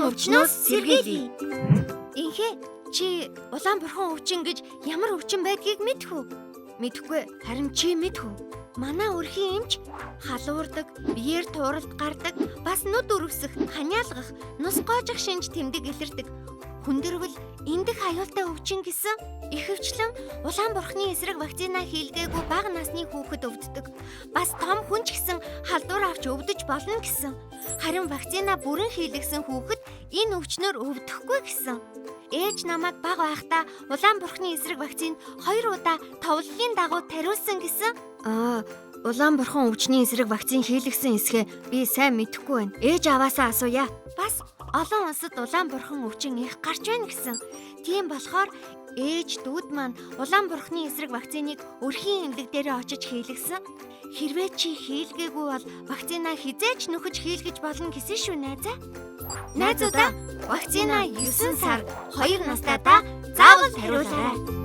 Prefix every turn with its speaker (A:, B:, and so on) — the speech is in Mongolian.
A: өвчнөөс сэргийлье. Инхээ чи улаан бурхан өвчин гэж ямар өвчин байдгийг мэдэх үү? Мэдэхгүй, харин чи мэдэх үү? Манай өрхийн эмч халуурдаг, биеэр тууралт гардаг, бас нүд өрөвсөх, ханиалгах, нус гоожих шинж тэмдэг илэрдэг. Хүндэрвэл эндэх аюултай өвчин гэсэн. Ихэвчлэн улаан бурхны эсрэг вакцина хийлгээгүй бага насны хүүхэд өвддөг. Бас том хүн ч гэсэн халдвар авч өвдөж болно гэсэн. Харин вакцина бүрэн хийлгэсэн хүүхэд энэ өвчнөөр өвдөхгүй гэсэн. Ээж намайг бага байхдаа улаан бурхны эсрэг вакцинд 2 удаа товлолын дагуу тариулсан гэсэн. Улаан бурхан өвчний эсрэг вакцин хийлгэсэн эсхэ би сайн мэдэхгүй байна. Ээж аваасаа асууя. Бас олон улсад улаан бурхан өвчин их гарч байна гэсэн. Тийм болохоор ээж дүүд маань улаан бурхны эсрэг вакциныг өрхийн эмнэлэг дээрээ очиж хийлгэсэн. Хэрвээ чи хийлгээгүй бол вакцина хизээч нөхөж хийлгэж болно гэсэн шүү найзаа. Найзуудаа, вакцина 9 сар 2 настайдаа заавал хариулаарай.